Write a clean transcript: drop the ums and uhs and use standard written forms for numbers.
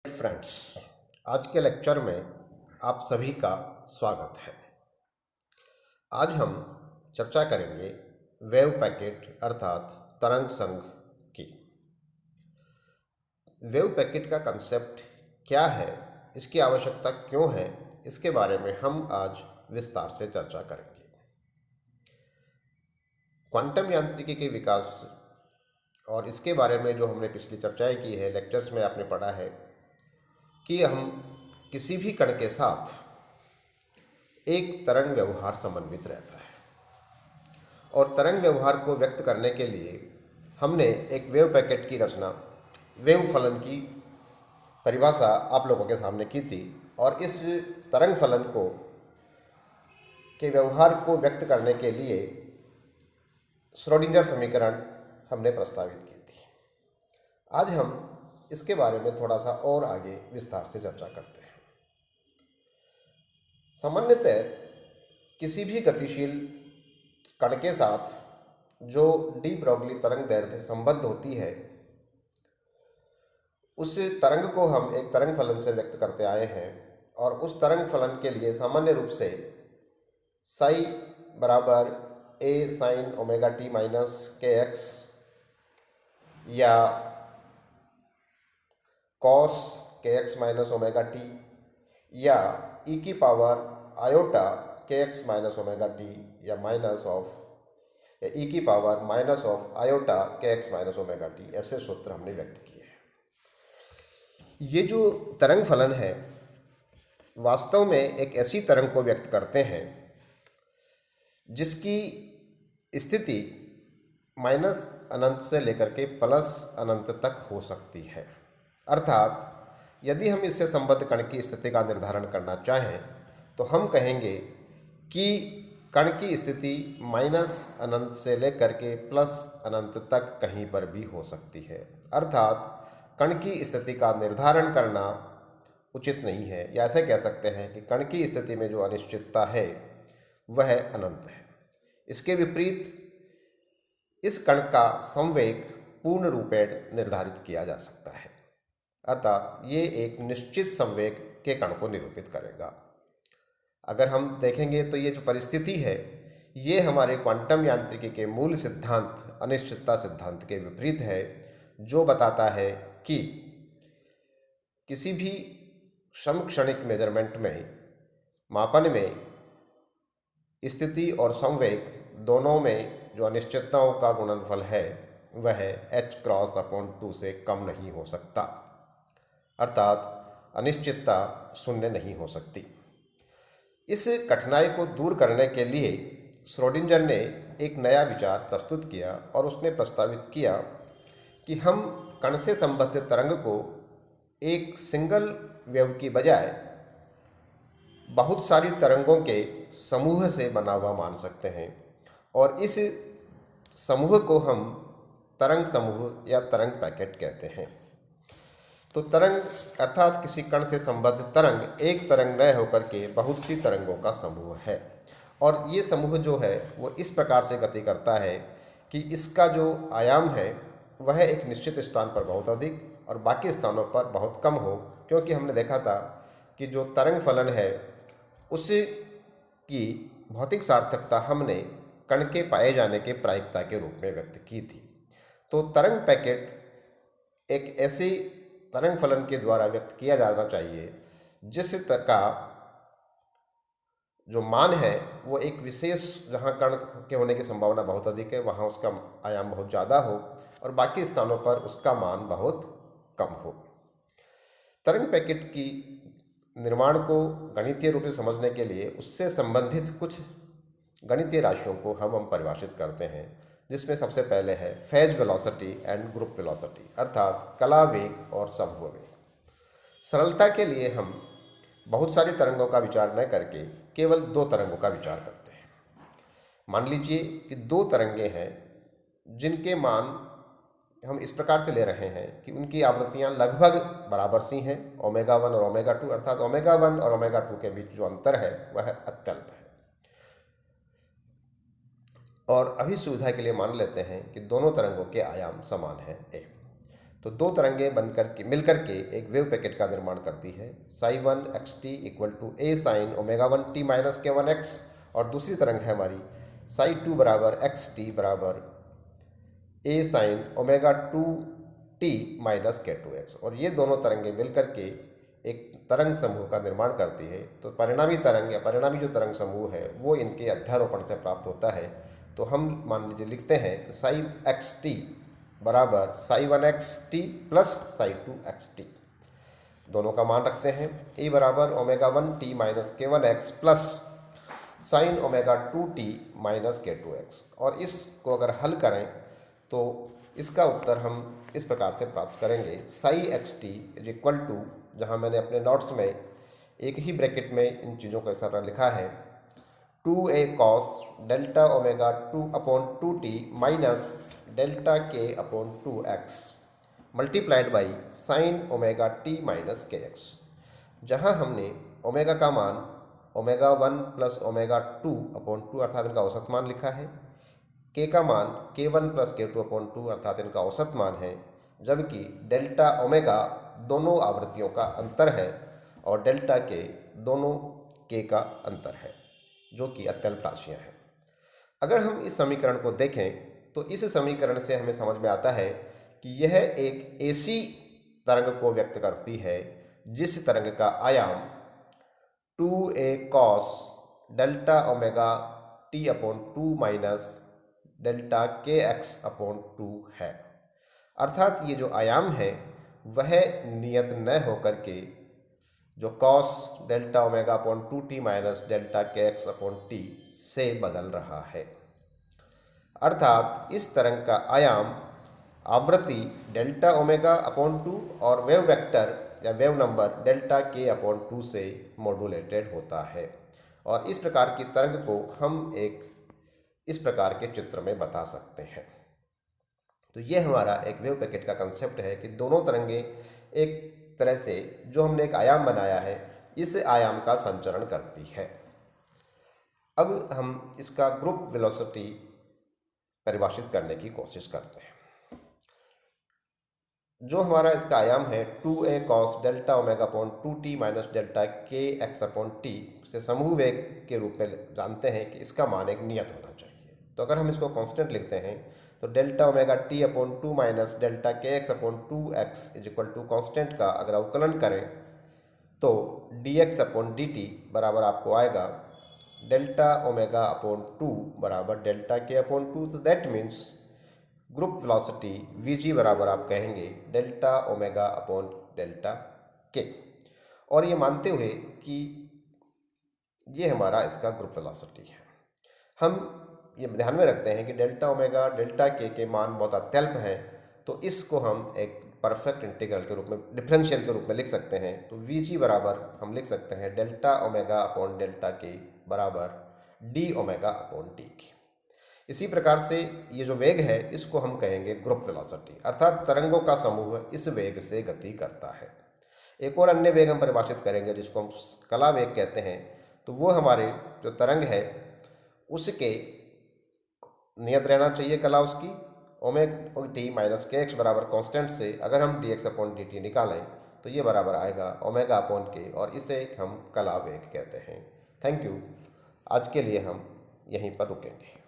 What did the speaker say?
Friends, आज के lecture में आप सभी का स्वागत है। आज हम चर्चा करेंगे वेव पैकेट अर्थात तरंग संघ की। वेव पैकेट का कंसेप्ट क्या है, इसकी आवश्यकता क्यों है, इसके बारे में हम आज विस्तार से चर्चा करेंगे। क्वांटम यांत्रिकी के विकास और इसके बारे में जो हमने पिछली चर्चाएं की है, लेक्चर्स में आपने पढ़ा है कि हम किसी भी कण के साथ एक तरंग व्यवहार समन्वित रहता है और तरंग व्यवहार को व्यक्त करने के लिए हमने एक वेव पैकेट की रचना, वेव फलन की परिभाषा आप लोगों के सामने की थी और इस तरंग फलन को के व्यवहार को व्यक्त करने के लिए श्रोडिंगर समीकरण हमने प्रस्तावित की थी। आज हम इसके बारे में थोड़ा सा और आगे विस्तार से चर्चा करते हैं। सामान्यतः किसी भी गतिशील कण के साथ जो डी ब्रॉगली तरंग दैर्ध्य संबद्ध होती है, उस तरंग को हम एक तरंग फलन से व्यक्त करते आए हैं और उस तरंग फलन के लिए सामान्य रूप से साई बराबर ए साइन ओमेगा टी माइनस के एक्स या कॉस के एक्स माइनस ओमेगा टी या ई की पावर आयोटा के एक्स माइनस ओमेगा टी या माइनस ऑफ या ई की पावर माइनस ऑफ आयोटा के एक्स माइनस ओमेगा टी, ऐसे सूत्र हमने व्यक्त किए हैं। ये जो तरंग फलन है वास्तव में एक ऐसी तरंग को व्यक्त करते हैं जिसकी स्थिति माइनस अनंत से लेकर के प्लस अनंत तक हो सकती है। अर्थात यदि हम इससे संबद्ध कण की स्थिति का निर्धारण करना चाहें तो हम कहेंगे कि कण की स्थिति माइनस अनंत से लेकर के प्लस अनंत तक कहीं पर भी हो सकती है। अर्थात कण की स्थिति का निर्धारण करना उचित नहीं है, या ऐसे कह सकते हैं कि कण की स्थिति में जो अनिश्चितता है वह अनंत है। इसके विपरीत इस कण का संवेग पूर्ण रूपेण निर्धारित किया जा सकता है, अर्थात ये एक निश्चित संवेग के कण को निरूपित करेगा। अगर हम देखेंगे तो ये जो परिस्थिति है ये हमारे क्वांटम यांत्रिकी के मूल सिद्धांत अनिश्चितता सिद्धांत के विपरीत है, जो बताता है कि किसी भी समक्षणिक मेजरमेंट में, मापन में स्थिति और संवेग दोनों में जो अनिश्चितताओं का गुणनफल है वह h क्रॉस अपॉन 2 से कम नहीं हो सकता, अर्थात अनिश्चितता शून्य नहीं हो सकती। इस कठिनाई को दूर करने के लिए श्रोडिंगर ने एक नया विचार प्रस्तुत किया और उसने प्रस्तावित किया कि हम कण से संबद्ध तरंग को एक सिंगल वेव की बजाय बहुत सारी तरंगों के समूह से बना हुआ मान सकते हैं और इस समूह को हम तरंग समूह या तरंग पैकेट कहते हैं। तो तरंग अर्थात किसी कण से संबद्ध तरंग एक तरंग न होकर के बहुत सी तरंगों का समूह है और ये समूह जो है वो इस प्रकार से गति करता है कि इसका जो आयाम है वह एक निश्चित स्थान पर बहुत अधिक और बाकी स्थानों पर बहुत कम हो, क्योंकि हमने देखा था कि जो तरंग फलन है उसकी भौतिक सार्थकता हमने कण के पाए जाने के प्रायिकता के रूप में व्यक्त की थी। तो तरंग पैकेट एक ऐसी तरंग फलन के द्वारा व्यक्त किया जाना चाहिए जिस का जो मान है वो एक विशेष, जहाँ कण के होने की संभावना बहुत अधिक है वहाँ उसका आयाम बहुत ज़्यादा हो और बाकी स्थानों पर उसका मान बहुत कम हो। तरंग पैकेट की निर्माण को गणितीय रूप से समझने के लिए उससे संबंधित कुछ गणितीय राशियों को हम परिभाषित करते हैं, जिसमें सबसे पहले है phase velocity and group velocity, अर्थात कला वेग और समूह वेग। सरलता के लिए हम बहुत सारी तरंगों का विचार न करके केवल दो तरंगों का विचार करते हैं। मान लीजिए कि दो तरंगें हैं जिनके मान हम इस प्रकार से ले रहे हैं कि उनकी आवृत्तियां लगभग बराबर सी हैं, ओमेगा 1 और ओमेगा 2, अर्थात ओमेगा 1 और ओमेगा 2 के बीच जो अंतर है वह अत्यल्प है। और अभी सुविधा के लिए मान लेते हैं कि दोनों तरंगों के आयाम समान हैं a। तो दो तरंगें बनकर के मिलकर के एक वेव पैकेट का निर्माण करती है। Psi 1 xt equal to A sine ω1t minus k1x, और दूसरी तरंग है हमारी साई 2 बराबर xt बराबर ए साइन ω2t माइनस k2x, और ये दोनों तरंगें मिलकर के एक तरंग समूह का निर्माण करती है। तो परिणामी तरंग या परिणामी जो तरंग समूह है वो इनके अध्यारोपण से प्राप्त होता है। तो हम मान लीजिए लिखते हैं कि साई xt बराबर Sai 1 xt plus psi 2 xt, दोनों का मान रखते हैं। ए बराबर ω1t minus k1x plus sign ω2t minus k2x, और इसको अगर हल करें तो इसका उत्तर हम इस प्रकार से प्राप्त करेंगे। Psi xt is equal to, जहाँ मैंने अपने नोट्स में एक ही ब्रैकेट में इन चीज़ों का सारा लिखा है, 2a cos delta ω2 upon 2t minus delta k upon 2x multiplied by sine ω t minus kx, जहाँ हमने ओमेगा का मान ω1 प्लस ω2 अपॉन 2 अर्थात इनका औसत मान लिखा है, k का मान k1 प्लस k2 अपॉन 2 अर्थात इनका औसत मान है, जबकि डेल्टा ओमेगा दोनों आवृत्तियों का अंतर है और डेल्टा के दोनों k का अंतर है, जो कि अत्यल्प राशियाँ हैं। अगर हम इस समीकरण को देखें तो इस समीकरण से हमें समझ में आता है कि यह एक ऐसी तरंग को व्यक्त करती है जिस तरंग का आयाम 2a cos delta omega t upon 2 minus delta kx upon 2 है। अर्थात ये जो आयाम है वह नियत न होकर के जो cos delta omega upon 2t minus delta kx upon t से बदल रहा है। अर्थात इस तरंग का आयाम आवृत्ति डेल्टा ओमेगा अपॉन 2 और वेव वेक्टर या wave number delta k upon 2 से मॉड्यूलेटेड होता है, और इस प्रकार की तरंग को हम एक इस प्रकार के चित्र में बता सकते हैं। तो ये हमारा एक वेव पैकेट का कंसेप्ट है कि दोनों तरंगें एक तरह से जो हमने एक आयाम बनाया है इस आयाम का संचरण करती है। अब हम इसका ग्रुप वेलोसिटी परिभाषित करने की कोशिश करते हैं। जो हमारा इसका आयाम है 2a cos delta omega upon 2t minus delta kx upon t से समूह वेग के रूप में जानते हैं कि इसका मान एक नियत होना चाहिए। तो अगर हम इसको कांस्टेंट लिखते हैं तो delta omega t upon 2 minus delta kx upon 2x is equal to constant का अगर अवकलन करें तो dx अपॉन dt बराबर आपको आएगा डेल्टा ओमेगा अपॉन 2 बराबर डेल्टा k अपॉन 2। तो that means group velocity vg बराबर आप कहेंगे delta omega upon delta k, और ये मानते हुए कि ये हमारा इसका ग्रुप वेलोसिटी है। हम ये ध्यान में रखते हैं कि डेल्टा ओमेगा डेल्टा के मान बहुत अत्यल्प हैं, तो इसको हम एक परफेक्ट इंटीग्रल के रूप में डिफरेंशियल के रूप में लिख सकते हैं। तो vg बराबर हम लिख सकते हैं डेल्टा ओमेगा अपॉन डेल्टा के बराबर डी ओमेगा अपॉन टी के। इसी प्रकार से ये जो वेग है इसको हम कहेंगे ग्रुप वेलोसिटी, अर्थात तरंगों का समूह इस वेग से गति करता है। एक और अन्य वेग हम परिभाषित करेंगे जिसको हम कला वेग कहते हैं। तो वो हमारे जो तरंग है उसके नियत रहना चाहिए कला उसकी ओमेगा टी माइनस kx बराबर कांस्टेंट से अगर हम dx अपॉन dt निकालें तो ये बराबर आएगा ओमेगा अपॉन k, और इसे हम कला वेग कहते हैं। Thank you. आज के लिए हम यहीं पर रुकेंगे।